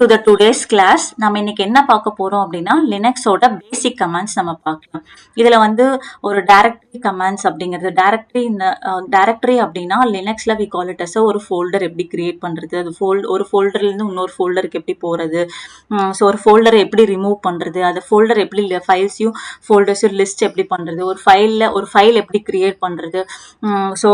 To the today's class. நம்ம இன்னைக்கு என்ன பார்க்க போறோம் அப்படின்னா லினக்ஸோட பேசிக் கமாண்ட்ஸ் நம்ம பார்க்கலாம். இதுல வந்து ஒரு டைரக்டரி கமாண்ட்ஸ் அப்படிங்கிறது டைரக்டரி அப்படின்னா லினக்ஸ்ல வி கால் இட் அஸ் ஒரு ஃபோல்டர் எப்படி கிரியேட் பண்றது, அது ஒரு ஃபோல்டர்ல இருந்து இன்னொரு ஃபோல்டருக்கு எப்படி போறது, ஸோ ஒரு ஃபோல்டரை எப்படி ரிமூவ் பண்றது, அந்த ஃபோல்டர் எப்படி ஃபைல்ஸையும் ஃபோல்டர்ஸையும் லிஸ்ட் எப்படி பண்றது, ஒரு ஃபைல் எப்படி கிரியேட் பண்றது, ஸோ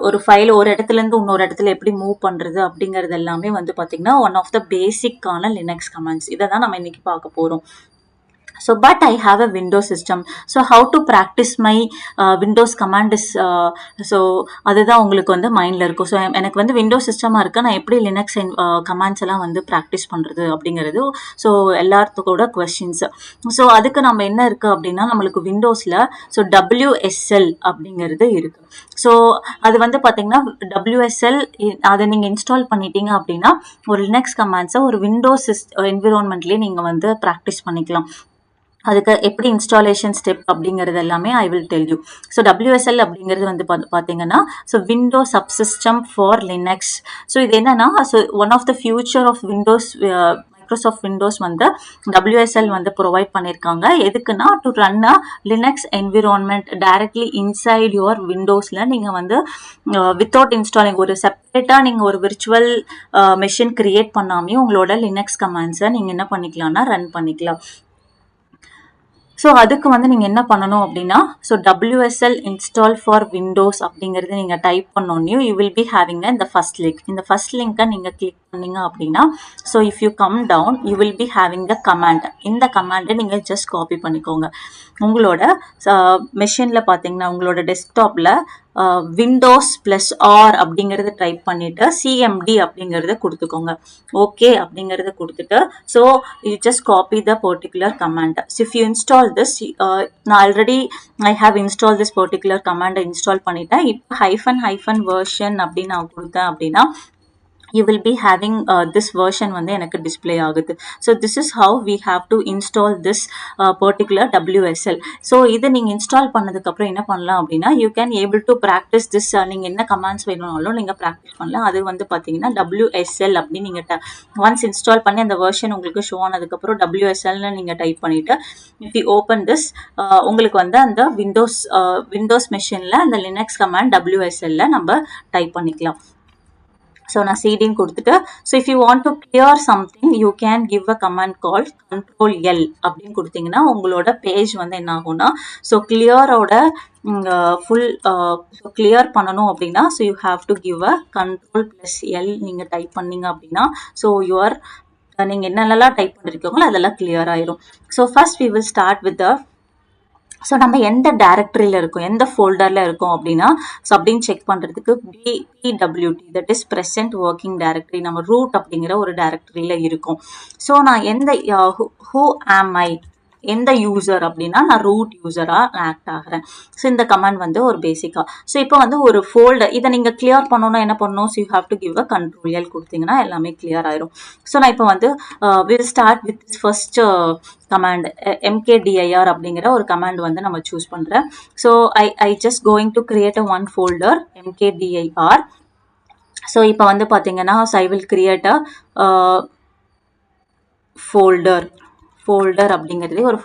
ஒரு ஃபைல் ஒரு இடத்துல இருந்து இன்னொரு இடத்துல எப்படி மூவ் பண்றது அப்படிங்கிறது எல்லாமே வந்து பாத்தீங்கன்னா ஒன் ஆஃப் த பேசிக்கான லினக்ஸ் கமாண்ட்ஸ். இதை தான் நம்ம இன்னைக்கு பார்க்க போறோம். So, but I have a Windows system. So, how to practice my Windows command is, so அதுதான் உங்களுக்கு வந்து மைண்ட்ல இருக்கும். ஸோ எனக்கு வந்து விண்டோஸ் சிஸ்டமா இருக்கு, நான் எப்படி லினக்ஸ் கமாண்ட்ஸ் எல்லாம் வந்து ப்ராக்டிஸ் பண்றது அப்படிங்கிறது ஸோ எல்லாத்துக்கூட கொஸ்டின்ஸ். ஸோ அதுக்கு நம்ம என்ன இருக்கு அப்படின்னா நம்மளுக்கு விண்டோஸ்ல ஸோ WSL அப்படிங்கிறது இருக்கு. ஸோ அது வந்து பாத்தீங்கன்னா WSL அதை நீங்க இன்ஸ்டால் பண்ணிட்டீங்க அப்படின்னா ஒரு லினக்ஸ் கமாண்ட்ஸை ஒரு விண்டோஸ் என்விரான்மெண்ட்லயே நீங்க வந்து ப்ராக்டிஸ் பண்ணிக்கலாம். அதுக்கு எப்படி இன்ஸ்டாலேஷன் ஸ்டெப் அப்படிங்கிறது எல்லாமே I will tell you. So WSL அப்படிங்கிறது வந்து பார்த்தீங்கன்னா so window subsystem for Linux. So இது என்னன்னா so one of the future of Microsoft windows வந்து WSL வந்து ப்ரொவைட் பண்ணியிருக்காங்க. எதுக்குன்னா to run a Linux environment directly inside your விண்டோஸில் நீங்கள் வந்து வித்தவுட் இன்ஸ்டாலிங் ஒரு செப்பரேட்டாக நீங்கள் ஒரு விர்ச்சுவல் மெஷின் கிரியேட் பண்ணாமே உங்களோட லினக்ஸ் கமாண்ட்ஸை நீங்கள் என்ன பண்ணிக்கலாம்னா ரன் பண்ணிக்கலாம். ஸோ அதுக்கு வந்து நீங்கள் என்ன பண்ணணும் அப்படின்னா so WSL install for Windows அப்படிங்கிறது நீங்கள் டைப் பண்ணோன்னே யூ வில் பி ஹேவிங் இந்த ஃபர்ஸ்ட் லிங்க். இந்த ஃபர்ஸ்ட் லிங்கை நீங்கள் கிளிக் பண்ணீங்க அப்படின்னா so if you come down you will be having the command. இந்த கமாண்டை நீங்கள் ஜஸ்ட் காப்பி பண்ணிக்கோங்க. உங்களோட மெஷினில் பார்த்தீங்கன்னா உங்களோட டெஸ்க்டாப்பில் விண்டோஸ் +R அப்படிங்கிறது டைப் பண்ணிட்டு CMD அப்படிங்கிறத கொடுத்துக்கோங்க. ஓகே அப்படிங்கிறத கொடுத்துட்டு so you just copy the particular command. If you install this நான் already I have install this particular கமாண்டை இன்ஸ்டால் பண்ணிட்டேன். இப்போ -version அப்படின்னு நான் கொடுத்தேன் அப்படின்னா you will be having this version வந்து எனக்கு டிஸ்பிளே ஆகுது. So this is how we have to install this particular WSL. So இதை நீங்க இன்ஸ்டால் பண்ணதுக்கு அப்புறம் என்ன பண்ணலாம் அப்படின்னா you can able to practice this. நீங்க என்ன கமாண்ட்ஸ் வேணும்னாலும் நீங்க ப்ராக்டிஸ் பண்ணலாம். அது வந்து பாத்தீங்கன்னா WSL அப்படின்னு நீங்க ஒன்ஸ் இன்ஸ்டால் பண்ணி அந்த வெர்ஷன் உங்களுக்கு ஷோ ஆனதுக்கு அப்புறம் WSLன்னு நீங்க டைப் பண்ணிட்டு if you open this உங்களுக்கு வந்து அந்த விண்டோஸ் மெஷின்ல அந்த லினக்ஸ் கமாண்ட் WSLல நம்ம டைப் பண்ணிக்கலாம். ஸோ நான் சீடின்னு கொடுத்துட்டு so if you want to clear something you can give a command call Ctrl+L அப்படின்னு கொடுத்தீங்கன்னா உங்களோட பேஜ் வந்து என்ன ஆகும்னா ஸோ கிளியரோட ஃபுல் கிளியர் பண்ணணும் அப்படின்னா so you have to give a Ctrl+L நீங்கள் டைப் பண்ணீங்க அப்படின்னா ஸோ நீங்கள் என்னென்னலாம் டைப் பண்ணிருக்கீங்களோ அதெல்லாம் கிளியர் ஆயிரும். So first we will start with so நம்ம எந்த டைரக்டரியில் இருக்கோம் எந்த ஃபோல்டரில் இருக்கோம் அப்படின்னா ஸோ அப்படின்னு செக் பண்ணுறதுக்கு PWD that is present working directory நம்ம ரூட் அப்படிங்கிற ஒரு டைரக்டரியில் இருக்கும். ஸோ நான் ஹூ ஆம் ஐ எந்த யூசர் அப்படின்னா நான் ரூட் யூசராக ஆக்ட் ஆகிறேன். ஸோ இந்த கமாண்ட் வந்து ஒரு பேசிக்காக. ஸோ இப்போ வந்து ஒரு ஃபோல்டர் இதை நீங்கள் கிளியர் பண்ணணும்னா என்ன பண்ணணும் so you have to give a Ctrl+L கொடுத்தீங்கன்னா எல்லாமே கிளியர் ஆயிரும். ஸோ நான் இப்போ வந்து will start with first command mkdir அப்படிங்கிற ஒரு கமாண்ட் வந்து நம்ம சூஸ் பண்ணுறேன். So I just going to create a one folder mkdir. So இப்போ வந்து பார்த்தீங்கன்னா so I will create a folder அப்படிங்கிறதே ஒரு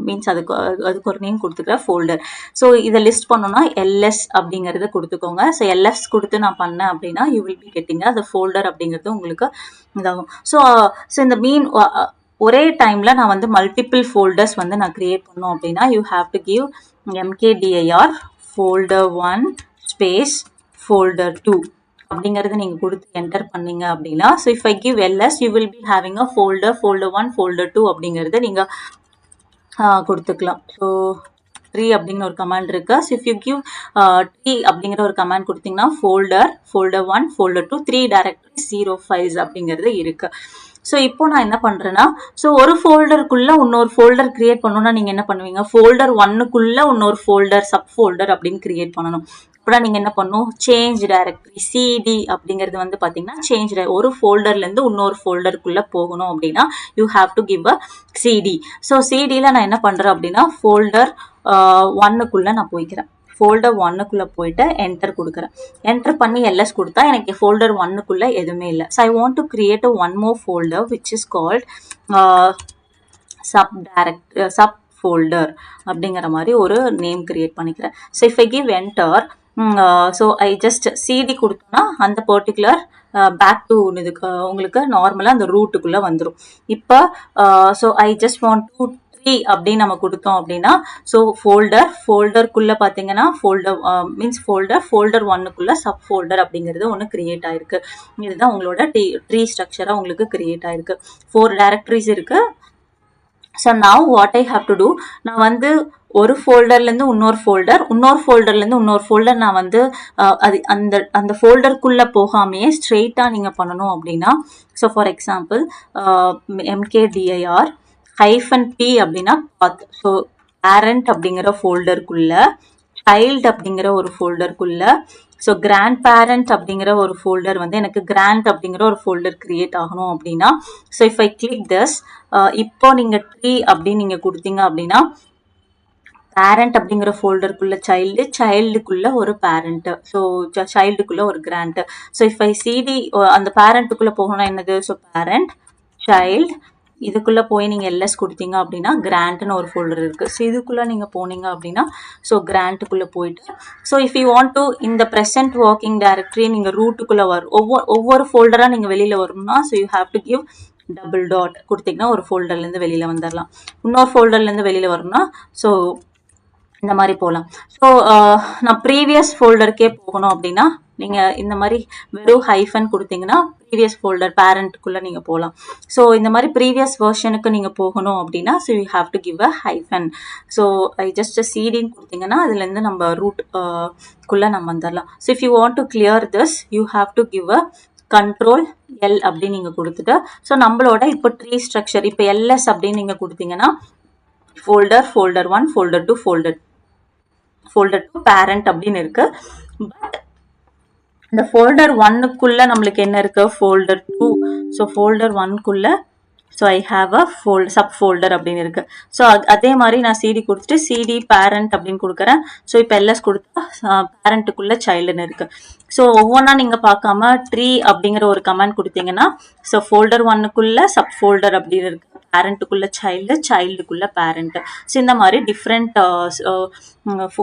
மீன்ஸ் அதுக்கு ஒரு நேம் கொடுத்துக்கிற ஃபோல்டர். ஸோ இதை லிஸ்ட் பண்ணோம்னா LS அப்படிங்கிறத கொடுத்துக்கோங்க. ஸோ LS கொடுத்து நான் பண்ணேன் அப்படின்னா யூ வில் பி கெட்டிங்க அந்த ஃபோல்டர் அப்படிங்கிறது உங்களுக்கு இதாகும். ஸோ இந்த ஒரே டைம்ல நான் வந்து மல்டிபிள் ஃபோல்டர்ஸ் வந்து நான் கிரியேட் பண்ணோம் அப்படின்னா you have to give mkdir folder1 space folder2 அப்படிங்கிறது நீங்கள் கொடுத்து என்டர் பண்ணீங்க அப்படின்னா so if I give LS you will be having a folder1 folder2 அப்படிங்கிறது நீங்கள் கொடுத்துக்கலாம். ஸோ 3 அப்படிங்கிற ஒரு கமாண்ட் இருக்கு. ஸோ இஃப் யூ கிவ் 3 அப்படிங்கிற ஒரு கமாண்ட் கொடுத்தீங்கன்னா folder1 folder2 3 டைரக்டரி 0 files அப்படிங்கிறது இருக்கு. ஸோ இப்போ நான் என்ன பண்றேன்னா ஸோ ஒரு ஃபோல்டருக்குள்ள இன்னொரு ஃபோல்டர் கிரியேட் பண்ணணும்னா நீங்க என்ன பண்ணுவீங்க folder 1க்குள்ள இன்னொரு ஃபோல்டர் சப் ஃபோல்டர் அப்படின்னு கிரியேட் பண்ணணும். அப்புறம் நீங்க என்ன பண்ணணும் சேஞ்ச் டைரக்டரி CD அப்படிங்கிறது வந்து பாத்தீங்கன்னா ஒரு ஃபோல்டர்ல இருந்து இன்னொரு ஃபோல்டருக்குள்ள போகணும் அப்படின்னா you have to give a CD. So CDல நான் என்ன பண்றேன் அப்படின்னா folder 1க்குள்ள நான் போய்க்கிறேன். ஃபோல்டர் ஒன்னுக்குள்ளே போயிட்டு என்டர் கொடுக்குறேன். என்டர் பண்ணி எல்எஸ் கொடுத்தா எனக்கு ஃபோல்டர் ஒன்னுக்குள்ளே எதுவுமே இல்லை. So I want to create one more folder which is called sub folder அப்படிங்கிற மாதிரி ஒரு நேம் கிரியேட் பண்ணிக்கிறேன். So if I give enter, so I just CD கொடுத்தோன்னா அந்த பர்டிகுலர் பேக் டு இதுக்கு உங்களுக்கு நார்மலாக அந்த ரூட்டுக்குள்ளே வந்துடும். இப்போ so I just want to tree அப்படின்னு நம்ம கொடுத்தோம் அப்படின்னா, ஸோ ஃபோல்டருக்குள்ளே பார்த்தீங்கன்னா மீன்ஸ் ஃபோல்டர் ஒன்னுக்குள்ளே சப் ஃபோல்டர் அப்படிங்கிறது ஒன்று கிரியேட் ஆயிருக்கு. இதுதான் உங்களோட ட்ரீ ஸ்ட்ரக்சராக உங்களுக்கு கிரியேட் ஆயிருக்கு. 4 டைரக்டரிஸ் இருக்கு. So now what I have to do, நான் வந்து ஒரு ஃபோல்டர்லேருந்து இன்னொரு ஃபோல்டர் நான் வந்து அது அந்த ஃபோல்டருக்குள்ளே போகாமையே ஸ்ட்ரெயிட்டாக நீங்கள் பண்ணணும் அப்படின்னா, so for example MKDIR -P அப்படின்னா பாத். ஸோ பேரண்ட் அப்படிங்கிற ஃபோல்டருக்குள்ள, சைல்டு அப்படிங்கிற ஒரு ஃபோல்டருக்குள்ள, ஸோ கிராண்ட் பேரண்ட் அப்படிங்கிற ஒரு ஃபோல்டர் வந்து எனக்கு கிராண்ட் அப்படிங்கிற ஒரு ஃபோல்டர் கிரியேட் ஆகணும் அப்படின்னா, so if I click this, இப்போ நீங்கள் ட்ரீ அப்படின்னு நீங்கள் கொடுத்தீங்க அப்படின்னா பேரண்ட் அப்படிங்கிற ஃபோல்டருக்குள்ள சைல்டுக்குள்ள ஒரு பேரண்ட், ஸோ சைல்டுக்குள்ள ஒரு grand. So if I CD அந்த பேரண்ட்டுக்குள்ள போகணும்னா என்னது, ஸோ பேரண்ட் சைல்டு, இதுக்குள்ளே போய் நீங்கள் எல்எஸ் கொடுத்தீங்க அப்படின்னா கிராண்ட்னு ஒரு ஃபோல்டர் இருக்குது. ஸோ இதுக்குள்ளே நீங்கள் போனீங்க அப்படின்னா ஸோ கிராண்ட்டுக்குள்ளே போயிட்டு, so if you want to இந்த ப்ரெசென்ட் ஒர்க்கிங் டைரக்டரி நீங்கள் ரூட்டுக்குள்ளே வரும் ஒவ்வொரு ஃபோல்டராக நீங்கள் வெளியில் வரணும்னா, so you have to give double dot கொடுத்தீங்கன்னா ஒரு ஃபோல்டர்லேருந்து வெளியில் வந்துடலாம். இன்னொரு ஃபோல்டர்லேருந்து வெளியில் வரணும்னா ஸோ இந்த மாதிரி போகலாம். ஸோ நான் ப்ரீவியஸ் ஃபோல்டருக்கே போகணும் அப்படின்னா நீங்கள் இந்த மாதிரி வெறும் ஹைஃபன் கொடுத்தீங்கன்னா ப்ரீவியஸ் ஃபோல்டர் பேரண்ட்டுக்குள்ளே நீங்கள் போகலாம். ஸோ இந்த மாதிரி ப்ரீவியஸ் வெர்ஷனுக்கு நீங்கள் போகணும் அப்படின்னா so you have to give a hyphen. So I just சிடின்னு கொடுத்தீங்கன்னா அதுலேருந்து நம்ம ரூட்குள்ளே நம்ம வந்துடலாம். So if you want to clear this you have to give a control L அப்படின்னு நீங்கள் கொடுத்துட்டு, ஸோ நம்மளோட இப்போ ட்ரீ ஸ்ட்ரக்சர் இப்போ எல்எஸ் அப்படின்னு நீங்கள் கொடுத்தீங்கன்னா ஃபோல்டர் 1 ஃபோல்டர் 2 ஃபோல்டர் 2 பேரண்ட் அப்படின்னு இருக்கு. பட் இந்த ஃபோல்டர் 1க்குள்ள நம்மளுக்கு என்ன இருக்கு, ஃபோல்டர் 2. ஸோ ஃபோல்டர் 1க்குள்ள so I have a sub folder அப்படின்னு இருக்கு. ஸோ அதே மாதிரி நான் சிடி கொடுத்துட்டு சிடி பேரண்ட் அப்படின்னு கொடுக்குறேன். ஸோ இப்போ எல்எஸ் கொடுத்தா பேரண்ட்டுக்குள்ள சைல்டுன்னு இருக்கு. ஸோ ஒவ்வொன்றா நீங்கள் பார்க்காம ட்ரீ அப்படிங்கிற ஒரு கமாண்ட் கொடுத்தீங்கன்னா ஸோ ஃபோல்டர் 1க்குள்ள சப் ஃபோல்டர் அப்படின்னு இருக்கு, பேரண்ட்டுக்குள்ள சைல்டுக்குள்ள பேரண்ட். ஸோ இந்த மாதிரி டிஃப்ரெண்ட்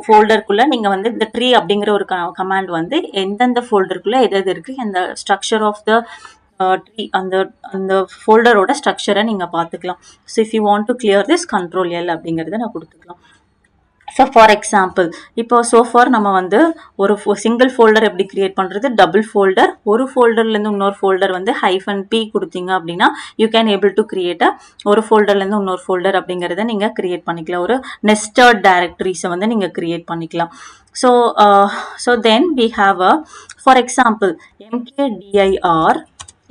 ஃபோல்டருக்குள்ள நீங்கள் வந்து இந்த ட்ரீ அப்படிங்கிற ஒரு கமாண்ட் வந்து எந்தெந்த ஃபோல்டருக்குள்ள எது இருக்கு, இந்த ஸ்ட்ரக்சர் ஆஃப் த ட்ரீ அந்த ஃபோல்டரோட ஸ்ட்ரக்சரை நீங்கள் பார்த்துக்கலாம். So if you want to clear this control L அப்படிங்கிறத நான் கொடுத்துக்கலாம். ஸோ ஃபார் எக்ஸாம்பிள் இப்போ சோஃபார் நம்ம வந்து ஒரு சிங்கிள் ஃபோல்டர் எப்படி கிரியேட் பண்ணுறது, டபுள் ஃபோல்டர், ஒரு ஃபோல்டர்லேருந்து இன்னொரு ஃபோல்டர் வந்து -p கொடுத்தீங்க அப்படின்னா you can able to create ஒரு ஃபோல்டர்லேருந்து இன்னொரு ஃபோல்டர் அப்படிங்கிறத நீங்கள் கிரியேட் பண்ணிக்கலாம். ஒரு நெஸ்டட் டைரக்டரிஸை வந்து நீங்கள் கிரியேட் பண்ணிக்கலாம். So then we have for example MKDIR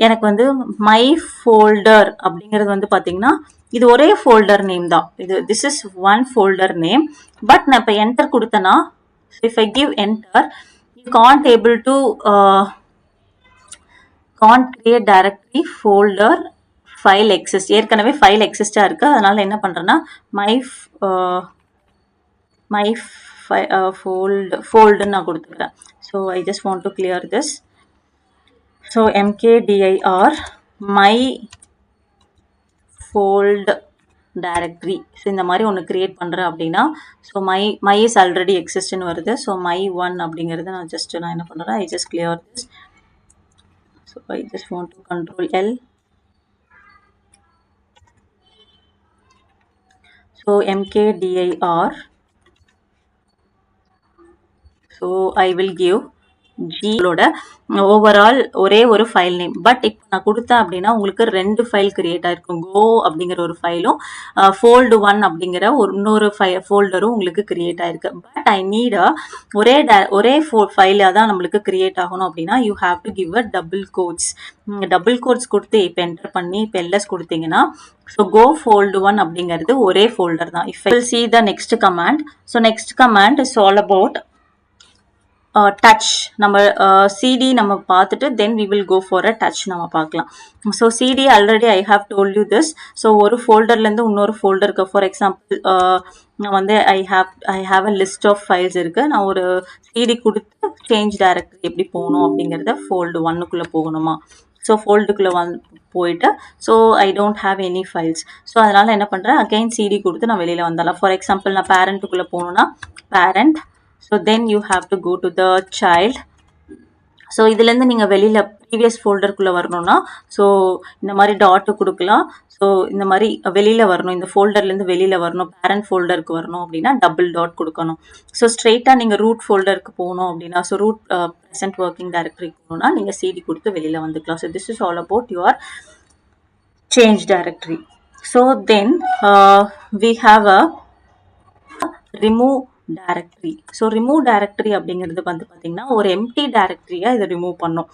எனக்கு வந்து மை ஃபோல்டர் அப்படிங்கிறது வந்து பார்த்தீங்கன்னா இது ஒரே ஃபோல்டர் நேம் தான். This is one folder name. But நான் இப்போ என்டர் கொடுத்தேன்னா if I give enter you can't able to can't create directory folder file exist. ஏற்கனவே ஃபைல் எக்ஸிஸ்டாக இருக்குது. அதனால் என்ன பண்ணுறேன்னா மை ஃபோல்டுன்னு நான் கொடுத்துக்கிறேன். So I just want to clear this. So MKDIR my fold directory. So இந்த மாதிரி ஒன்று கிரியேட் பண்ணுறேன் அப்படின்னா ஸோ மை இஸ் ஆல்ரெடி எக்ஸிஸ்ட்னு வருது. ஸோ மை 1 அப்படிங்கிறது நான் என்ன பண்ணுறேன், I just clear this. So I just want to control L. So MKDIR, so I will give ஜியோட ஓவரால் ஒரே ஒரு ஃபைல் நேம். பட் இப்போ நான் கொடுத்தேன் அப்படின்னா உங்களுக்கு 2 ஃபைல் கிரியேட் ஆயிருக்கும். கோ அப்படிங்கிற ஒரு ஃபைலும் ஃபோல்டு 1 அப்படிங்கிற இன்னொரு ஃபோல்டரும் உங்களுக்கு கிரியேட் ஆயிருக்கு. பட் ஐ நீட் ஒரே ஃபைலாக தான் நம்மளுக்கு கிரியேட் ஆகணும் அப்படின்னா you have to give a double quotes கொடுத்து இப்போ என்டர் பண்ணி இப்போ எல்எஸ் கொடுத்தீங்கன்னா ஸோ கோ ஃபோல்டு 1 அப்படிங்கிறது ஒரே ஃபோல்டர் தான். If I will see the next command. So next command is all about touch நம்ம சிடி நம்ம பார்த்துட்டு then we will go for a touch நம்ம பார்க்கலாம். So CD already I have told you this. ஸோ ஒரு ஃபோல்டர்லேருந்து இன்னொரு ஃபோல்டருக்கு ஃபார் எக்ஸாம்பிள் நான் வந்து I have a list of files இருக்கு. நான் ஒரு சிடி கொடுத்து சேஞ்ச் டைரக்டரி எப்படி போகணும் அப்படிங்கிறத ஃபோல்டு 1க்குள்ளே போகணுமா, ஸோ ஃபோல்டுக்குள்ளே போயிட்டு so I don't have any files. So அதனால் என்ன பண்ணுறேன், அகைன் சிடி கொடுத்து நான் வெளியில் வந்துடலாம். ஃபார் எக்ஸாம்பிள் நான் பேரண்ட்டுக்குள்ளே போகணுன்னா parent, so then you have to go to the child. ஸோ இதுலேருந்து நீங்கள் வெளியில் ப்ரீவியஸ் ஃபோல்டருக்குள்ளே வரணும்னா ஸோ இந்த மாதிரி டாட்டு கொடுக்கலாம். ஸோ இந்த மாதிரி வெளியில் வரணும், இந்த ஃபோல்டர்லேருந்து வெளியில் வரணும், பேரண்ட் ஃபோல்டருக்கு வரணும் அப்படின்னா டபுள் டாட் கொடுக்கணும். ஸோ ஸ்ட்ரெயிட்டாக நீங்கள் ரூட் ஃபோல்டருக்கு போகணும் அப்படின்னா, so root present working directory போகணும்னா நீங்கள் சிடி கொடுத்து வெளியில் வந்துக்கலாம். So this is all about your change directory. So then we have a remove directory. So remove directory அப்படிங்கிறது வந்து பார்த்தீங்கன்னா ஒரு எம்டி டைரக்டரியை இதை ரிமூவ் பண்ணும்.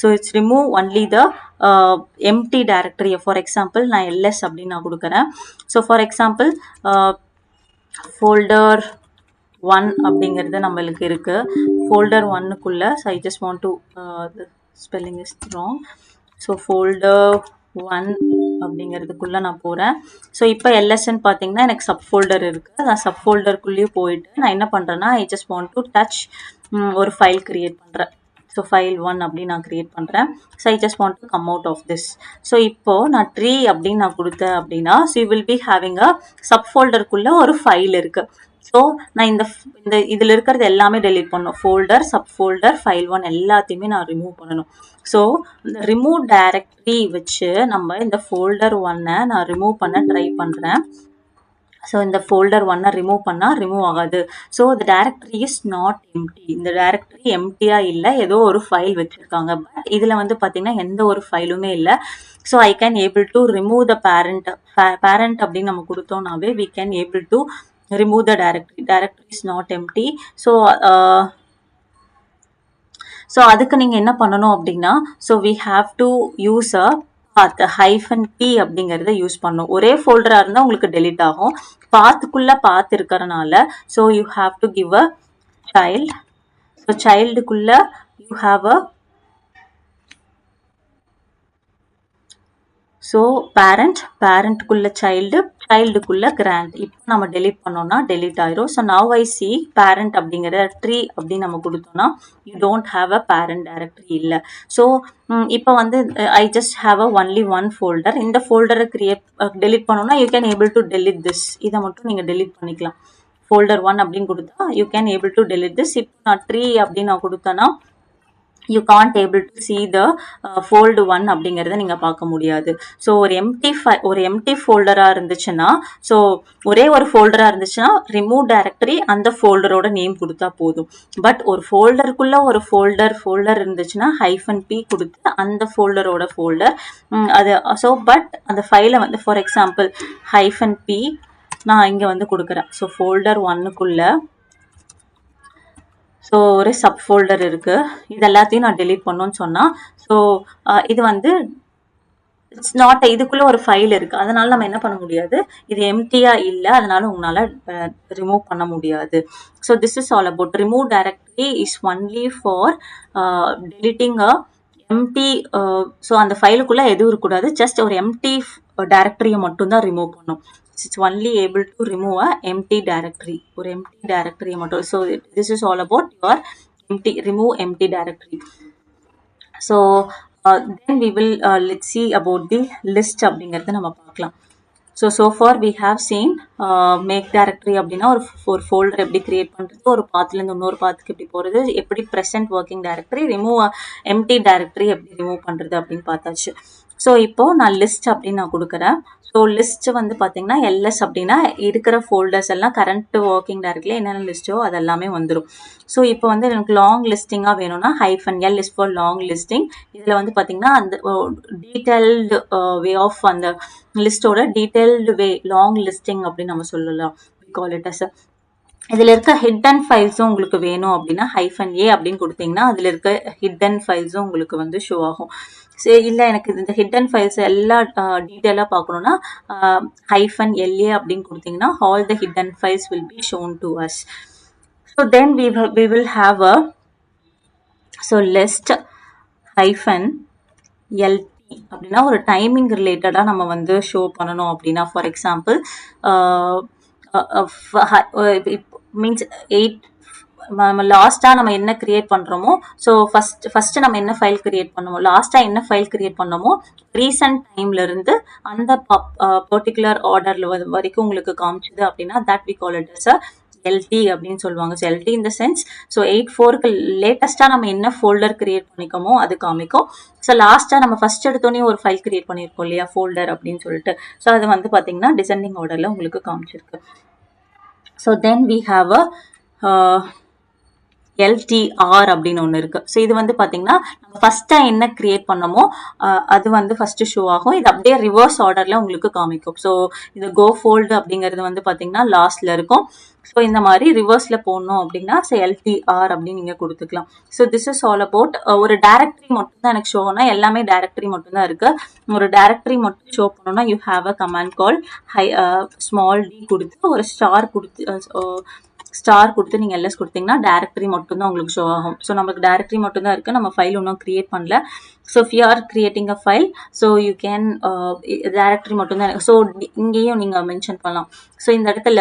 So it's remove only the empty டைரக்டரியை. ஃபார் எக்ஸாம்பிள் நான் எல்எஸ் அப்படின்னு நான் கொடுக்குறேன். ஸோ ஃபார் எக்ஸாம்பிள் ஃபோல்டர் 1 அப்படிங்கிறது நம்மளுக்கு இருக்கு. ஃபோல்டர் 1க்குள்ள so I just want to spelling is wrong. So folder 1 அப்படிங்கிறதுக்குள்ளே நான் போகிறேன். ஸோ இப்போ எல்எஸ்ன்னு பார்த்தீங்கன்னா எனக்கு சப் ஃபோல்டர் இருக்குது. நான் சப் ஃபோல்டருக்குள்ளேயே போயிட்டு நான் என்ன பண்ணுறேன்னா I just want to touch ஒரு ஃபைல் க்ரியேட் பண்ணுறேன். ஸோ ஃபைல் 1 அப்படின்னு நான் க்ரியேட் பண்ணுறேன். So I just want to come out of this. So இப்போது நான் ட்ரீ அப்படின்னு நான் கொடுத்தேன் அப்படின்னா so you will be having a sub ஃபோல்டருக்குள்ளே ஒரு ஃபைல் இருக்குது. ஸோ நான் இந்த இதில் இருக்கிறது எல்லாமே டெலீட் பண்ணணும். ஃபோல்டர், சப் ஃபோல்டர், ஃபைல் 1 எல்லாத்தையுமே நான் ரிமூவ் பண்ணணும். ஸோ இந்த ரிமூவ் டைரக்டரி வச்சு நம்ம இந்த ஃபோல்டர் 1 நான் ரிமூவ் பண்ண ட்ரை பண்ணுறேன். ஸோ இந்த ஃபோல்டர் 1 ரிமூவ் பண்ணால் ரிமூவ் ஆகாது. So the directory is not empty. இந்த டைரக்டரி எம்டியாக இல்லை, ஏதோ ஒரு ஃபைல் வச்சுருக்காங்க. பட் இதில் வந்து பார்த்தீங்கன்னா எந்த ஒரு ஃபைலுமே இல்லை. So I can able to remove the parent அப்படின்னு நம்ம கொடுத்தோம்னாவே we can able to remove the directory is not empty. So அதுக்கு நீங்க என்ன பண்ணணும் அப்படின்னா so we have to use a path -p அப்படிங்கறத யூஸ் பண்ணும். ஒரே ஃபோல்டரா இருந்தா உங்களுக்கு delete ஆகும். பாத்துக்குள்ள பாத் இருக்கறனால so you have to give a child. So childக்குள்ள you have a ஸோ பேரண்ட்குள்ள சைல்டுக்குள்ள கிராண்ட். இப்போ நம்ம டெலிட் பண்ணோம்னா டெலிட் ஆயிரும். So now I see parent அப்படிங்கிற ட்ரீ அப்படின்னு நம்ம கொடுத்தோம்னா you don't have a parent directory இல்லை. ஸோ இப்போ வந்து I just have a only one folder. இந்த ஃபோல்டரை டெலிட் பண்ணோம்னா you can able to delete this. இதை மட்டும் நீங்கள் டெலிட் பண்ணிக்கலாம். ஃபோல்டர் 1 அப்படின்னு கொடுத்தா you can able to delete this. இப்போ நான் ட்ரீ அப்படின்னு நான் கொடுத்தேன்னா you can't able to see the fold 1 அப்படிங்கறத நீங்க பார்க்க முடியாது. ஸோ ஒரு எம்டி ஃபோல்டரா இருந்துச்சுன்னா ஸோ ஒரே ஒரு ஃபோல்டரா இருந்துச்சுன்னா ரிமூவ் டைரக்டரி அந்த ஃபோல்டரோட நேம் கொடுத்தா போதும். பட் ஒரு ஃபோல்டருக்குள்ள ஒரு ஃபோல்டர் இருந்துச்சுன்னா -p கொடுத்து அந்த ஃபோல்டரோட ஃபோல்டர் அது ஸோ பட் அந்த ஃபைலை வந்து ஃபார் எக்ஸாம்பிள் -p நான் இங்க வந்து கொடுக்குறேன். ஸோ ஃபோல்டர் 1க்குள்ள ஸோ ஒரு சப் ஃபோல்டர் இருக்கு. இது எல்லாத்தையும் நான் டெலீட் பண்ணணும்னு சொன்னா ஸோ இது வந்து இட்ஸ் நாட் இதுக்குள்ள ஒரு ஃபைல் இருக்கு. அதனால நம்ம என்ன பண்ண முடியாது, இது எம்டியா இல்லை, அதனால உங்களால ரிமூவ் பண்ண முடியாது. So this is all about remove directory is only for deleting a empty. So அந்த ஃபைலுக்குள்ள எதுவும் இருக்கக்கூடாது, ஜஸ்ட் ஒரு எம்டி டைரக்டரியை மட்டும்தான் ரிமூவ் பண்ணும். It's only able to remove a empty directory or empty directory மட்டும். So this is all about your remove empty directory. So then we will let's see about the list அப்படிங்கறத நம்ம பார்க்கலாம். So far we have seen make directory அப்படின்னா ஒரு folder எப்படி create பண்றது, ஒரு பாத்லேருந்து இன்னொரு பாத்துக்கு எப்படி போறது, எப்படி present working directory, remove empty directory எப்படி ரிமூவ் பண்றது அப்படின்னு பார்த்தாச்சு. ஸோ இப்போ நான் லிஸ்ட் அப்படின்னு நான் கொடுக்குறேன். ஸோ லிஸ்ட் வந்து பார்த்தீங்கன்னா எல்எஸ் அப்படின்னா இருக்கிற ஃபோல்டர்ஸ் எல்லாம் கரண்ட் ஒர்க்கிங் டைரக்ட்லி என்னென்ன லிஸ்ட்டோ அது எல்லாமே வந்துடும். ஸோ இப்போ வந்து எனக்கு லாங் லிஸ்டிங்காக வேணும்னா -l is for long listing. இதில் வந்து பார்த்தீங்கன்னா அந்த டீட்டெயில்டு வே ஆஃப் அந்த லிஸ்ட்டோட டீட்டெயில்டு வே லாங் லிஸ்டிங் அப்படின்னு நம்ம சொல்லலாம். கால் இட் அஸ் இதில் இருக்க ஹிட்டன் ஃபைல்ஸும் உங்களுக்கு வேணும் அப்படின்னா -a அப்படின்னு கொடுத்தீங்கன்னா அதில் இருக்க ஹிட்டன் ஃபைல்ஸும் உங்களுக்கு வந்து ஷோ ஆகும். சரி இல்லை எனக்கு இந்த ஹிட்டன் ஃபைல்ஸ் எல்லாம் டீட்டெயிலாக பார்க்கணுன்னா -la அப்படின்னு கொடுத்தீங்கன்னா all the hidden files will be shown to us. So then we will have a so list hyphen LD அப்படின்னா ஒரு டைமிங் ரிலேட்டடாக நம்ம வந்து ஷோ பண்ணணும் அப்படின்னா, ஃபார் எக்ஸாம்பிள் மீன்ஸ் 8 நம்ம லாஸ்ட்டாக நம்ம என்ன கிரியேட் பண்ணுறோமோ, ஸோ ஃபஸ்ட்டு நம்ம என்ன ஃபைல் கிரியேட் பண்ணோமோ, லாஸ்ட்டாக என்ன ஃபைல் கிரியேட் பண்ணோமோ ரீசன்ட் டைம்லேருந்து அந்த பர்டிகுலர் ஆர்டரில் வரைக்கும் உங்களுக்கு காமிச்சுது அப்படின்னா that we call it as a LT அப்படின்னு சொல்லுவாங்க. So LT in the sense, so 8/4க்கு லேட்டஸ்ட்டாக நம்ம என்ன ஃபோல்டர் கிரியேட் பண்ணிக்கோமோ அது காமிக்கும். ஸோ லாஸ்ட்டாக நம்ம ஃபஸ்ட் எடுத்தோடனே ஒரு ஃபைல் கிரியேட் பண்ணியிருக்கோம் இல்லையா, ஃபோல்டர் அப்படின்னு சொல்லிட்டு, ஸோ அது வந்து பார்த்தீங்கன்னா டிசெண்டிங் ஆர்டரில் உங்களுக்கு காமிச்சிருக்கு. So then we have a LTR அப்படின்னு ஒன்று இருக்குது. ஸோ இது வந்து பார்த்தீங்கன்னா நம்ம ஃபஸ்ட்டாக என்ன கிரியேட் பண்ணமோ அது வந்து ஃபஸ்ட்டு ஷோ ஆகும். இது அப்படியே ரிவர்ஸ் ஆர்டரில் உங்களுக்கு காமிக்கும். ஸோ இது கோ ஃபோல்டு அப்படிங்கிறது வந்து பார்த்தீங்கன்னா லாஸ்ட்டில் இருக்கும். ஸோ இந்த மாதிரி ரிவர்ஸில் போடணும் அப்படின்னா ஸோ LTR அப்படின்னு நீங்கள் கொடுத்துக்கலாம். So this is all about ஒரு டேரக்டரி மட்டும் தான் எனக்கு ஷோ ஆனால் எல்லாமே டேரக்டரி மட்டும் தான் இருக்குது. ஒரு டேரக்டரி மட்டும் ஷோ பண்ணணும்னா you have a command call small d கொடுத்து ஒரு ஸ்டார் கொடுத்து நீங்கள் எல்எஸ் கொடுத்தீங்கன்னா டேரக்டரி மட்டும்தான் உங்களுக்கு ஷோ ஆகும். ஸோ நமக்கு டேரக்டரி மட்டும்தான் இருக்குது, நம்ம ஃபைல் ஒன்றும் க்ரியேட் பண்ணல. So if you are creating a file, so you can directory மட்டும்தான். ஸோ இங்கேயும் நீங்கள் மென்ஷன் பண்ணலாம். ஸோ இந்த இடத்துல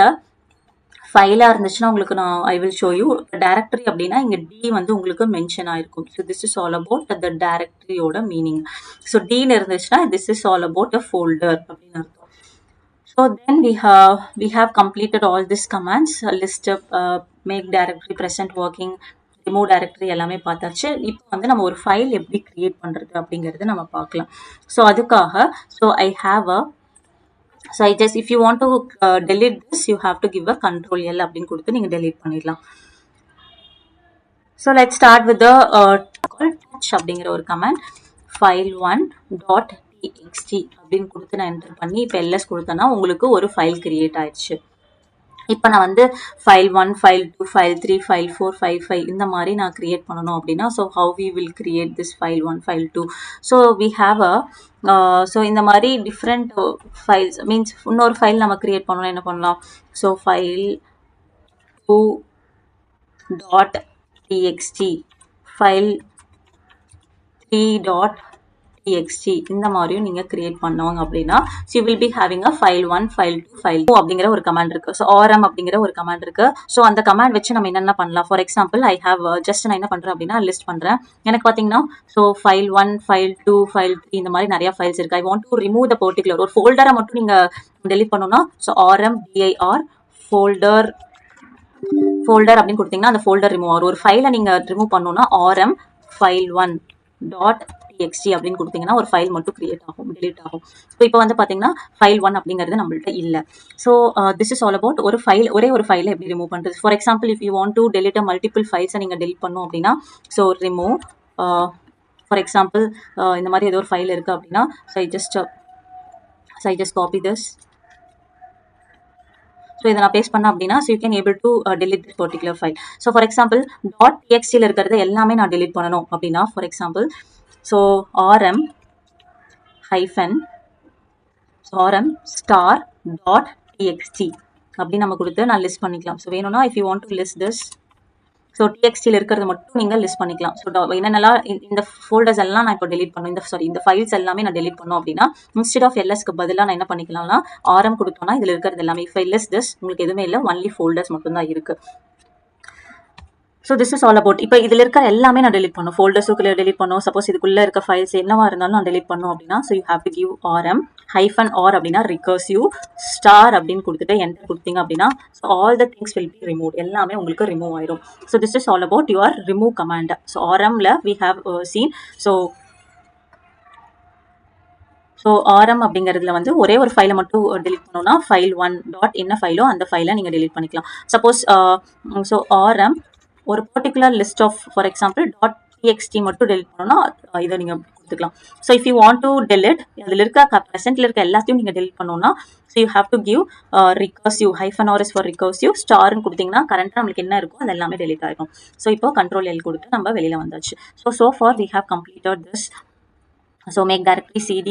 ஃபைலாக இருந்துச்சுன்னா உங்களுக்கு நான் I will show you. Directory அப்படின்னா இங்கே டி வந்து உங்களுக்கு மென்ஷன் ஆயிருக்கும். So this is all about the டேரக்டரியோட மீனிங். ஸோ டின்னு இருந்துச்சுன்னா this is all about a folder அப்படின்னு அர்த்தம். So then we have completed all these commands, list make directory, present working, remove directory எல்லாமே பார்த்தாச்சு. இப்போ வந்து நம்ம ஒரு ஃபைல் எப்படி கிரியேட் பண்ணுறது அப்படிங்கிறது நம்ம பார்க்கலாம். ஸோ அதுக்காக if you want to delete this, you have to give a control L அப்படின்னு கொடுத்து நீங்கள் delete பண்ணிடலாம். So let's start with the touch அப்படிங்கிற ஒரு கமாண்ட். file1.txt அப்படின்னு கொடுத்து நான் என்டர் பண்ணி இப்போ எல்எஸ் கொடுத்தேன்னா உங்களுக்கு ஒரு ஃபைல் கிரியேட் ஆயிடுச்சு. இப்போ நான் வந்து file1, file2, file3, file4, file5 இந்த மாதிரி நான் கிரியேட் பண்ணணும் அப்படின்னா so how we will create this file1, file2. So we have so இந்த மாதிரி டிஃப்ரெண்ட் ஃபைல்ஸ் மீன்ஸ் இன்னொரு ஃபைல் நம்ம கிரியேட் பண்ணணும் என்ன பண்ணலாம். ஸோ file2.txt, file3.txt இந்த மாதிரியும் நீங்கள் கிரியேட் பண்ணுவாங்க அப்படின்னா so you will be having a file1, file2, file2 அப்படிங்கிற ஒரு கமாண்ட் இருக்குது. ஸோ RM அப்படிங்கிற ஒரு கமாண்ட் இருக்குது. ஸோ அந்த கமாண்ட் வச்சு நம்ம என்னென்ன பண்ணலாம். For example I have just நான் என்ன பண்ணுறேன் அப்படின்னா லிஸ்ட் பண்ணுறேன். எனக்கு பார்த்தீங்கன்னா ஸோ file1, file2, file3 இந்த மாதிரி நிறைய ஃபைல்ஸ் இருக்குது. ஐ want to remove the particular ஒரு ஃபோல்டரை மட்டும் நீங்கள் டெலிட் பண்ணணும்னா ஸோ RMDIR ஃபோல்டர் அப்படின்னு கொடுத்தீங்கன்னா அந்த ஃபோல்டர் ரிமூவ் ஆகும். ஒரு ஃபைலை நீங்கள் ரிமூவ் பண்ணணும்னா RM file1.txt அப்படின்னு கொடுத்தீங்கன்னா ஒரு ஃபைல் மட்டும் கிரியேட் ஆகும், delete ஆகும். ஸோ இப்போ வந்து பார்த்தீங்கன்னா file1 அப்படிங்கிறது நம்மள்ட்ட இல்லை. So this is all about ஒரு ஃபைல் ஒரே ஒரு ஃபைலை எப்படி ரிமூவ் பண்ணுறது. For example if you want to delete a multiple ஃபைல்ஸை நீங்கள் delete பண்ணணும் அப்படின்னா ஸோ ரிமூவ் ஃபார் எக்ஸாம்பிள் இந்த மாதிரி ஏதோ ஒரு ஃபைல் இருக்குது அப்படின்னா so I just copy this. So இதை நான் பேஸ்ட் பண்ணேன் அப்படின்னா so you can able to delete this particular file. So for example .txtல இருக்கிறது எல்லாமே நான் delete பண்ணணும் அப்படின்னா for example so RM star.txt அப்படி நம்ம கொடுத்து நான் லிஸ்ட் பண்ணிக்கலாம். ஸோ வேணும்னா if you want to list this so டிஎக்ஸ்டியில் இருக்கிறது மட்டும் நீங்கள் லிஸ்ட் பண்ணிக்கலாம். ஸோ என்னென்னலாம் இந்த ஃபோல்டர்ஸ் எல்லாம் நான் இப்போ delete பண்ணும் இந்த ஃபைல்ஸ் எல்லாமே நான் delete பண்ணோம் அப்படின்னா இன்ஸ்டெட் ஆஃப் எல்எஸ்க்கு பதிலாக நான் என்ன பண்ணிக்கலாம்னா RM கொடுத்தோம்னா இதில் இருக்கிறது எல்லாமே if I list this உங்களுக்கு எதுவுமே இல்லை, ஒன்லி ஃபோல்டர்ஸ் மட்டும்தான் இருக்குது. So this is all about. இப்போ இதில் இருக்கிற எல்லாமே நான் delete பண்ணும், ஃபோல்டர்ஸுக்குள்ளே delete பண்ணும். சப்போஸ் இதுக்குள்ளே இருக்க ஃபைல்ஸ் என்னவா இருந்தாலும் நான் delete பண்ணும் அப்படின்னா so you have to give RM -R அப்படின்னா ரிகர்சிவ் ஸ்டார் அப்படின்னு கொடுத்துட்டு என்டர் கொடுத்தீங்க அப்படின்னா so all the things will be remove, எல்லாமே உங்களுக்கு ரிமூவ் ஆயிரும். So this is all about your remove command. So RMல we have seen. So RM அப்படிங்கிறதுல வந்து ஒரே ஒரு ஃபைலை மட்டும் delete பண்ணணும்னா file1 என்ன ஃபைலோ அந்த ஃபைலை நீங்கள் delete பண்ணிக்கலாம். சப்போஸ் ஸோ RM ஒரு particular list of for example .txt மட்டும் delete பண்ணணும்னா இதை நீங்கள் கொடுத்துக்கலாம். So if you want to delete அதில் இருக்க ப்ரெசென்ட்டில் இருக்க எல்லாத்தையும் நீங்கள் delete பண்ணணும்னா so you have to give recursive -R is for recursive ஸ்டார்னு கொடுத்தீங்கன்னா கரண்ட்டாக நம்மளுக்கு என்ன இருக்கோ அது எல்லாமே delete ஆகிடும். ஸோ இப்போ Control L கொடுத்து நம்ம வெளியில் வந்தாச்சு. So for we have completed this. So make directory cd,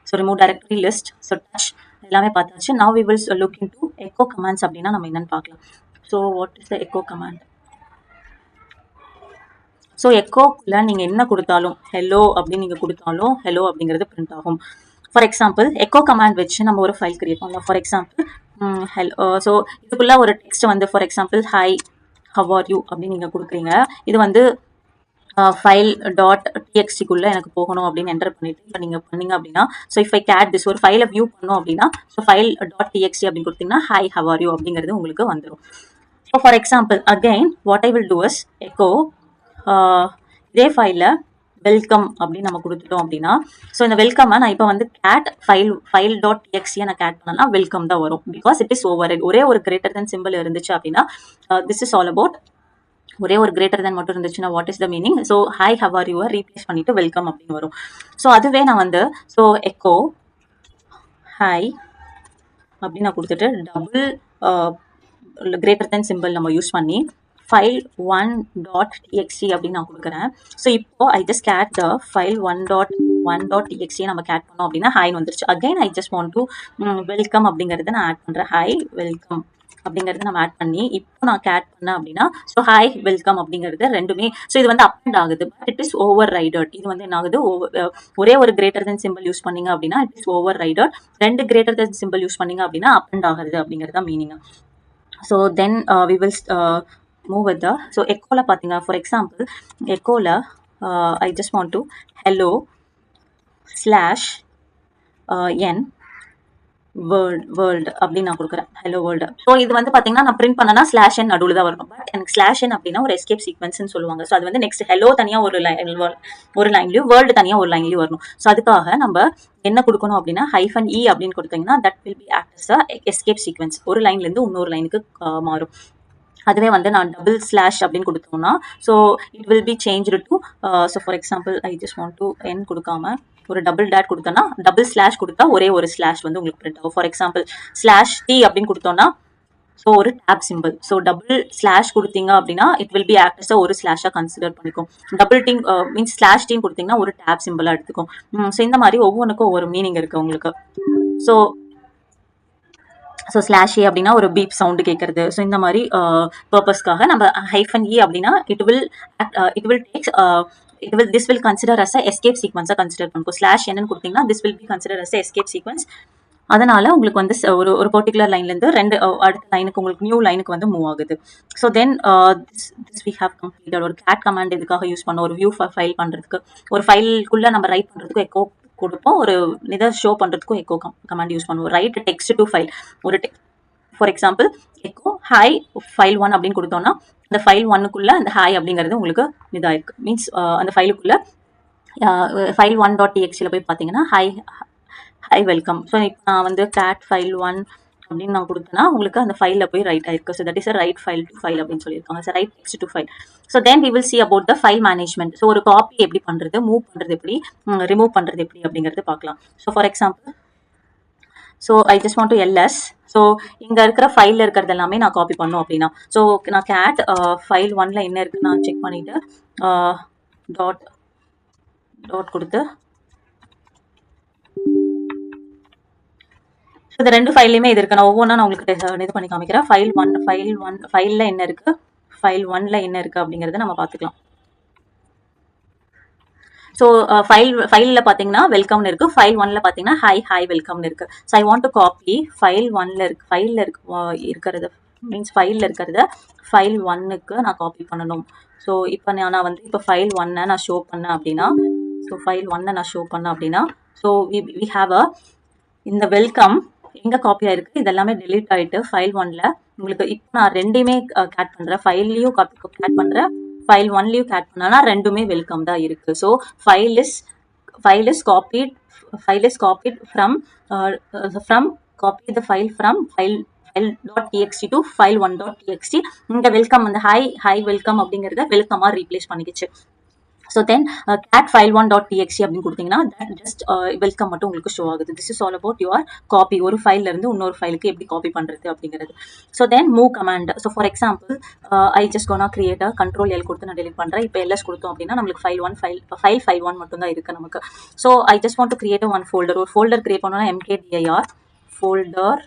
so remove directory list, so touch எல்லாமே பார்த்தாச்சு. Now we will look into echo commands அப்படின்னா நம்ம என்னன்னு பார்க்கலாம். So what is the echo command? So எக்கோக்குள்ள நீங்கள் என்ன கொடுத்தாலும் ஹெலோ அப்படின்னு நீங்கள் கொடுத்தாலும் ஹெலோ அப்படிங்கிறது பிரிண்ட் ஆகும். ஃபார் எக்ஸாம்பிள் எக்கோ கமாண்ட் வச்சு நம்ம ஒரு ஃபைல் கிரியேட் பண்ணலாம். ஃபார் எக்ஸாம்பிள் ஹெலோ, ஸோ இதுக்குள்ள ஒரு டெக்ஸ்ட் வந்து for example hi how are you அப்படின்னு நீங்கள் கொடுக்குறீங்க. இது வந்து ஃபைல் டாட் டிஎக்ஸ்டிக்குள்ளே எனக்கு போகணும் அப்படின்னு என்டர் பண்ணிட்டு இப்போ நீங்கள் பண்ணீங்க அப்படின்னா, so if I cat this ஒரு ஃபைலை வியூ பண்ணோம் அப்படின்னா, ஸோ ஃபைல் டாட் டிஎக்ஸ்டி அப்படின்னு கொடுத்தீங்கன்னா ஹாய் ஹவ் ஆர் யூ அப்படிங்கிறது உங்களுக்கு வந்துடும். So for example again what I will do is echo இதே ஃபைலில் வெல்கம் அப்படின்னு நம்ம கொடுத்துட்டோம் அப்படின்னா, ஸோ இந்த வெல்கம்மை நான் இப்போ வந்து கேட் ஃபைல் டாட் டிஎக்ஸ்டியை நான் கேட் பண்ணனா வெல்கம் தான் வரும். பிகாஸ் இட் இஸ் ஓவர் ஒரே ஒரு கிரேட்டர் தென் சிம்பிள் இருந்துச்சு அப்படின்னா திஸ் இஸ் ஆல் அபவுட் ஒரே ஒரு கிரேட்டர் தென் மட்டும் இருந்துச்சுன்னா what is the meaning. So hi how are யூவை ரீப்ளேஸ் பண்ணிட்டு வெல்கம் அப்படின்னு வரும். ஸோ அதுவே நான் வந்து ஸோ எக்கோ ஹாய் அப்படின்னு நான் கொடுத்துட்டு டபுள் கிரேட்டர் தென் சிம்பிள் நம்ம யூஸ் பண்ணி ஃபைல் ஒன் டாட் டிஎக்ஸ்டி அப்படின்னு நான் கொடுக்குறேன். ஸோ இப்போ I just cat the file one dot டிஎக்ஸ்டியை நம்ம கேட் பண்ணோம் அப்படின்னா ஹாய்னு வந்துருச்சு. Again I just want to welcome அப்படிங்கிறத நான் ஆட் பண்ணுறேன். ஹாய் வெல்கம் அப்படிங்கிறத நம்ம ஆட் பண்ணி இப்போ நான் கேட் பண்ணேன் அப்படின்னா ஸோ ஹாய் வெல்கம் அப்படிங்கிறது ரெண்டுமே ஸோ இது வந்து அப் அண்ட் ஆகுது. But it is overridden. இது வந்து என்ன ஆகுது, ஒரே ஒரு கிரேட்டர் தென் சிம்பிள் யூஸ் பண்ணீங்க அப்படின்னா இட் இஸ் ஓவர் ரைடட். ரெண்டு கிரேட்டர் தென் சிம்பிள் யூஸ் பண்ணீங்க அப்படின்னா அப் அண்ட் ஆகுது அப்படிங்கிறது தான் meaning. So then we will move with the so எக்கோவில் பார்த்தீங்க ஃபார் எக்ஸாம்பிள் எக்கோவில் I just want to hello slash N world அப்படின்னு நான் கொடுக்குறேன். Hello world. ஸோ இது வந்து பார்த்தீங்கன்னா நான் பிரிண்ட் பண்ணனா ஸ்லாஷ் என் நடுவில் தான் வரணும். பட் எனக்கு ஸ்லாஷ் என் அப்படின்னா ஒரு எஸ்கேப் சீக்வன்ஸ்னு சொல்லுவாங்க. ஸோ அது வந்து நெக்ஸ்ட் ஹலோ தனியாக ஒரு லைன்லையும் வேர்ல்டு தனியாக ஒரு லைன்லையும் வரணும். ஸோ அதுக்காக நம்ம என்ன கொடுக்கணும் அப்படின்னா ஹைஃபன் இ அப்படின்னு கொடுத்தீங்கன்னா that will be act as a escape sequence. ஒரு லைன்லேருந்து இன்னொரு லைனுக்கு மாறும். அதுவே வந்து நான் டபுள் ஸ்லாஷ் அப்படின்னு கொடுத்தோம்னா so it will be changed to so for example I just want to N கொடுக்காம ஒரு டபுள் டேட் கொடுத்தோன்னா டபுள் ஸ்லாஷ் கொடுத்தா ஒரே ஒரு ஸ்லாஷ் வந்து உங்களுக்கு பிரிண்ட் ஆகும். ஃபார் எக்ஸாம்பிள் ஸ்லாஷ் டி அப்படின்னு கொடுத்தோம்னா ஸோ ஒரு tab simple. So double slash கொடுத்தீங்க அப்படின்னா it will be act as ஒரு ஸ்லாஷாக கன்சிடர் பண்ணிக்கும். Double team means slash team கொடுத்தீங்கன்னா ஒரு டேப் சிம்பிளாக எடுத்துக்கும். ஸோ இந்த மாதிரி ஒவ்வொன்றுக்கும் ஒவ்வொரு மீனிங் இருக்குது உங்களுக்கு. ஸோ ஸ்லாஷ் ஏ அப்படின்னா ஒரு பீப் சவுண்டு கேட்கறது. ஸோ இந்த மாதிரி பர்பஸ்க்காக நம்ம ஹைஃபன் இ அப்படின்னா this will consider as escape சீக்வன்ஸாக கன்சிடர் பண்ணிக்கும். ஸ்லாஷ் என்னன்னு கொடுத்தீங்கன்னா this will be consider as escape sequence. அதனால உங்களுக்கு வந்து ஒரு பர்டிகுலர் லைன்லேருந்து ரெண்டு அடுத்த லைனுக்கு உங்களுக்கு நியூ லைனுக்கு வந்து மூவ் ஆகுது. So then this we have completed. ஒரு கேட் கமாண்ட் இதுக்காக யூஸ் பண்ணோம். ஒரு வியூ ஃபைல் பண்ணுறதுக்கு, ஒரு ஃபைலுக்குள்ளே நம்ம ரைட் பண்ணுறதுக்கு எக்கோ கொடுப்போம். ஒரு இதை ஷோ பண்ணுறதுக்கும் எக்கோ கமாண்ட் யூஸ் பண்ணுவோம். ரைட் டெக்ஸ்ட் டு ஃபைல் ஒரு for example echo hi file one அப்படின்னு கொடுத்தோம்னா அந்த ஃபைல் ஒன்னுக்குள்ளே அந்த ஹாய் அப்படிங்கிறது உங்களுக்கு இதாக இருக்குது. மீன்ஸ் அந்த ஃபைலுக்குள்ளே ஃபைல் ஒன் டாட் டிஎக்ஸ்டியில் போய் பார்த்தீங்கன்னா ஹாய் வெல்கம். ஸோ இப்போ நான் வந்து கேட் ஃபைல் ஒன் அப்படின்னு நான் கொடுத்தேன்னா உங்களுக்கு அந்த ஃபைலில் போய் ரைட் ஆயிருக்கு. So that is a write file to file அப்படின்னு சொல்லியிருக்காங்க. So write text to file. So then we will see about the file management. ஸோ ஒரு காப்பி எப்படி பண்ணுறது, மூவ் பண்ணுறது எப்படி, ரிமூவ் பண்ணுறது எப்படி அப்படிங்கிறது பார்க்கலாம். So for example so I just want to LS. ஸோ இங்கே இருக்கிற ஃபைலில் இருக்கிறது எல்லாமே நான் காப்பி பண்ணோம் அப்படின்னா ஸோ நான் கேட் ஃபைல் ஒன்ல என்ன இருக்குன்னு நான் செக் பண்ணிவிட்டு டாட் கொடுத்து இந்த ரெண்டு ஃபைல்லையுமே இது இருக்கு. நான் ஒவ்வொன்றா நான் உங்களுக்கு இது பண்ணி காமிக்கிறேன். ஃபைலில் என்ன இருக்குது, ஃபைல் ஒன்ல என்ன இருக்குது அப்படிங்கிறத நம்ம பார்த்துக்கலாம். ஸோ ஃபைலில் பார்த்தீங்கன்னா வெல்கம்னு இருக்குது. ஃபைல் ஒன்ல பார்த்தீங்கன்னா ஹாய் வெல்கம்னு இருக்குது. So I want to copy ஃபைலில் இருக்கிறது மீன்ஸ் ஃபைலில் இருக்கிறத ஃபைல் ஒன்னுக்கு நான் காப்பி பண்ணணும். ஸோ இப்போ நான் வந்து இப்போ ஃபைல் ஒன்னை நான் ஷோ பண்ணேன் அப்படின்னா ஸோ வி ஹாவ் இந்த வெல்கம் எங்கே காப்பி ஆயிருக்கு இதெல்லாமே டெலீட் ஆகிட்டு ஃபைல் ஒன்ல உங்களுக்கு இப்போ நான் ரெண்டையுமே கேட் பண்ணுறேன். ஃபைல்லையும் கேட் பண்ணுறேன், ஃபைல் ஒன்லையும் கேட் பண்ணனா ரெண்டுமே வெல்கம் தான் இருக்கு. So file is copied from copy the file from file.txt to file1.txt. இங்க வெல்கம் அந்த ஹாய் வெல்கம் அப்படிங்கறத வெல்கமா ரீப்ளேஸ் பண்ணிக்கிச்சு. ஸோ தென் கேட் file1.txt அப்படின்னு கொடுத்தீங்கன்னா ஜஸ்ட் வெல்கம் மட்டும் உங்களுக்கு ஷோ ஆகுது. This is all about your copy. ஒரு ஃபைல்ல இருந்து இன்னொரு ஃபைலுக்கு எப்படி காப்பி பண்றது அப்படிங்கிறது. So then move command. So for example I just gonna create control L கொடுத்து நான் டெலிட் பண்றேன். இப்போ எல்எஸ் கொடுத்தோம் அப்படின்னா நம்மளுக்கு ஃபைல் ஒன் மட்டும் தான் இருக்கு நமக்கு. So I just want to create one folder. ஒரு ஃபோல்டர் கிரியேட் பண்ணோம்னா mkdir ஃபோல்டர்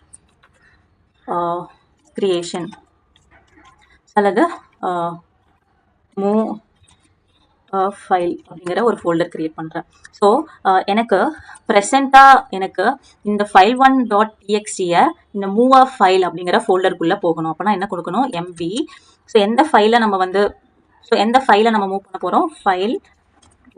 கிரியேஷன் அல்லது மூவ் ஃபைல் அப்படிங்கிற ஒரு ஃபோல்டர் கிரியேட் பண்ணுறேன். ஸோ எனக்கு ப்ரெசண்ட்டாக எனக்கு இந்த ஃபைல் ஒன் டாட் டிஎக்ஸியை இந்த மூவ் ஆஃப் ஃபைல் அப்படிங்கிற ஃபோல்டருக்குள்ளே போகணும். அப்போனா என்ன கொடுக்கணும், எம்வி. ஸோ எந்த ஃபைலை நம்ம மூவ் பண்ண போகிறோம், ஃபைல்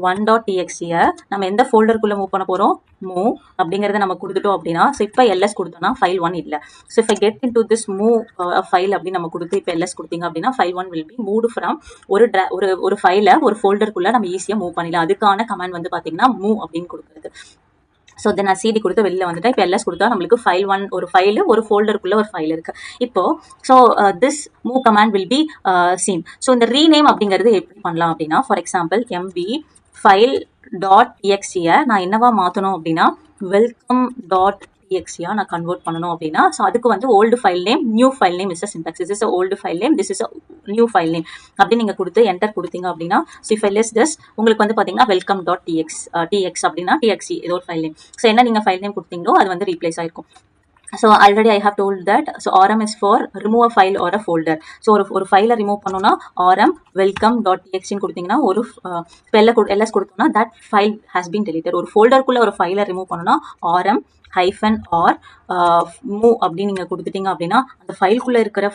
ஒன் டாட் டிஎக்ஸியை நம்ம எந்த ஃபோல்டருக்குள்ளே மூவ் பண்ண போகிறோம், மூவ் அப்படிங்கிறத நம்ம கொடுத்துட்டோம் அப்படின்னா, ஸோ இப்போ எல்எஸ் கொடுத்தோம்னா ஃபைல் ஒன் இல்லை. ஸோ இப்போ get in to this move file அப்படின்னு நம்ம கொடுத்து இப்போ எல்எஸ் கொடுத்தீங்க அப்படின்னா file one will be moved from ஒரு ஃபைலை ஒரு ஃபோல்டருக்குள்ளே நம்ம ஈஸியாக மூவ் பண்ணிடலாம். அதுக்கான கமாண்ட் வந்து பார்த்தீங்கன்னா மூவ் அப்படின்னு கொடுக்குறது. ஸோ தென் நான் சிடி கொடுத்து வெளியில் வந்துட்டேன். இப்போ எல்எஸ் கொடுத்தா நம்மளுக்கு ஃபைல் ஒன் ஒரு ஃபைலு ஒரு ஃபோல்டருக்குள்ளே ஒரு ஃபைல் இருக்குது. இப்போ so this move command will be seen. So இந்த ரீநேம் அப்படிங்கிறது எப்படி பண்ணலாம் அப்படின்னா, for example MV file dot டிஎக்ஸியை நான் என்னவா மாற்றணும் அப்படின்னா வெல்கம் டாட் டிஎக்ஸியாக நான் கன்வெர்ட் பண்ணணும் அப்படின்னா, ஸோ அதுக்கு வந்து old file name new file name is a syntax. This is old file name, this is new file name அப்படின்னு நீங்கள் கொடுத்து என்டர் கொடுத்தீங்க அப்படின்னா, ஸோ இஃப் எல்எஸ் திஸ் உங்களுக்கு வந்து பார்த்தீங்கன்னா வெல்கம் டாட் டிஎக்ஸ் அப்படின்னா டிஎக்ஸி ஏதோ ஒரு ஃபைல் நேம். ஸோ என்ன நீங்கள் ஃபைல் நேம் கொடுத்தீங்களோ அது வந்து ரீப்ளேஸ் ஆயிருக்கும். So already I have told that, so rm is for remove a file or a folder. So ஒரு ஃபைலை ரிமூவ் பண்ணோம்னா rm welcome.txt கொடுத்தீங்கன்னா ஒரு ls கொடுத்தோம்னா that file has been deleted. ஒரு ஃபோல்டருக்குள்ள ஒரு ஃபைலை ரிமூவ் பண்ணோம்னா rm ஹைஃபன் ஆர் மூவ் அப்படின்னு நீங்கள் கொடுத்துட்டீங்க அப்படின்னா அந்த ஃபைலுக்குள்ளே இருக்கிற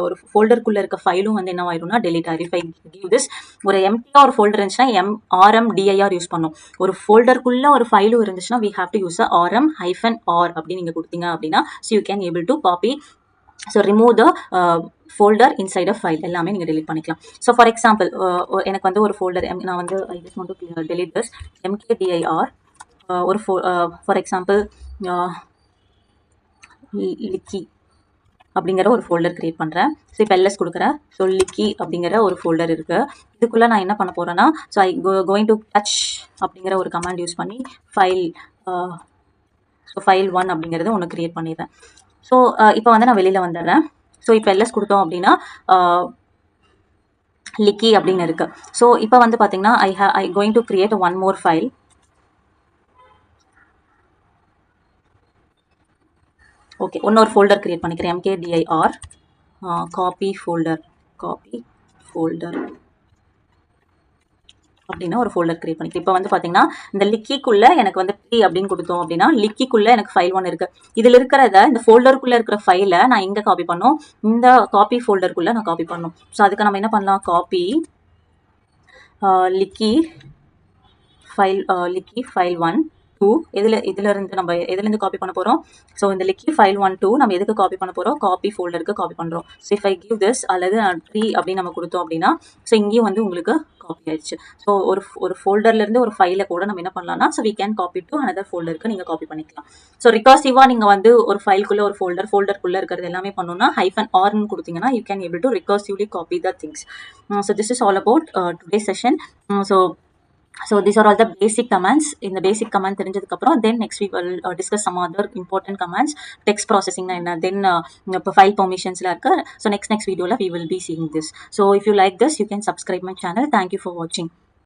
ஒரு ஃபோல்டருக்குள்ளே இருக்க ஃபைலும் வந்து என்ன ஆயிரும்னா டெலிட் ஆயிரும். இஃப் ஐ கிவ் திஸ் ஒரு எம்டியாக ஒரு ஃபோல்டர் இருந்துச்சுன்னா ஆர்எம்டிஐஆர் யூஸ் பண்ணும். ஒரு ஃபோல்டருக்குள்ளே ஒரு ஃபைலும் இருந்துச்சுன்னா we have to use a rm hyphen r அப்படின்னு நீங்கள் கொடுத்தீங்க அப்படின்னா so you can able to copy, so remove the folder inside a file எல்லாமே நீங்கள் delete பண்ணிக்கலாம். ஸோ ஃபார் எக்ஸாம்பிள் எனக்கு வந்து ஒரு ஃபோல்டர் நான் வந்து I just want to delete this mkdir ஒரு ஃபார் எக்ஸாம்பிள் லிக்கி அப்படிங்கிற ஒரு ஃபோல்டர் கிரியேட் பண்ணுறேன். ஸோ இப்போ எல்எஸ் கொடுக்குறேன். ஸோ லிக்கி அப்படிங்கிற ஒரு ஃபோல்டர் இருக்குது. இதுக்குள்ளே நான் என்ன பண்ண போகிறேன்னா, so I going to touch அப்படிங்கிற ஒரு கமாண்ட் யூஸ் பண்ணி ஃபைல் ஒன் அப்படிங்கிறது ஒன்று கிரியேட் பண்ணிடுறேன். ஸோ இப்போ வந்து நான் வெளியில் வந்துடுறேன். ஸோ இப்போ எல்எஸ் கொடுத்தோம் அப்படின்னா லிக்கி அப்படின்னு இருக்குது. ஸோ இப்போ வந்து பார்த்தீங்கன்னா I going to create one more file. Okay, இன்னொரு ஃபோல்டர் கிரியேட் பண்ணிக்கிறேன். mkdir காப்பி ஃபோல்டர் அப்படின்னா ஒரு ஃபோல்டர் கிரியேட் பண்ணிக்கிறேன். இப்போ வந்து பார்த்தீங்கன்னா இந்த லிக்கிக்குள்ளே எனக்கு வந்து பி அப்படின்னு கொடுத்தோம் அப்படின்னா லிக்கிக்குள்ளே எனக்கு ஃபைல் ஒன்று இருக்குது. இதில் இருக்கிறத இந்த ஃபோல்டருக்குள்ளே இருக்கிற ஃபைலை நான் எங்கே காப்பி பண்ணோம், இந்த காப்பி ஃபோல்டருக்குள்ளே நான் காப்பி பண்ணணும். ஸோ அதுக்கு நம்ம என்ன பண்ணலாம், காப்பி லிக்கி ஃபைல் ஒன் டூ இதிலிருந்து நம்ம எதுலேருந்து காப்பி பண்ண போகிறோம். ஸோ இந்த லிக்கி ஃபைல் ஒன் டூ நம்ம எதுக்கு காப்பி பண்ண போகிறோம், காப்பி ஃபோல்டருக்கு காப்பி பண்ணுறோம். So if I give this அல்லது ட்ரீ அப்படின்னு நம்ம கொடுத்தோம் அப்படின்னா ஸோ இங்கேயும் வந்து உங்களுக்கு காப்பி ஆயிடுச்சு. ஸோ ஒரு ஃபோல்டர்லேருந்து ஒரு ஃபைலை கூட நம்ம என்ன பண்ணலாம்னா so we can copy to another ஃபோல்டருக்கு நீங்கள் காப்பி பண்ணிக்கலாம். ஸோ ரிகர்சிவாக நீங்கள் வந்து ஒரு ஃபைலுக்குள்ளே ஒரு ஃபோல்டருக்குள்ளே இருக்கிறது எல்லாமே பண்ணணும்னா ஹைஃபன் ஆர்னு கொடுத்தீங்கன்னா you can able to recursively copy the things. So this is all about today session. So these are all the basic commands. In the basic command தெரிஞ்சதுக்கு அப்புறம் then next we will discuss some other important commands. Text processing na enna, then file permissions la irukku. So next video la we will be seeing this. So if you like this you can subscribe my channel. Thank you for watching.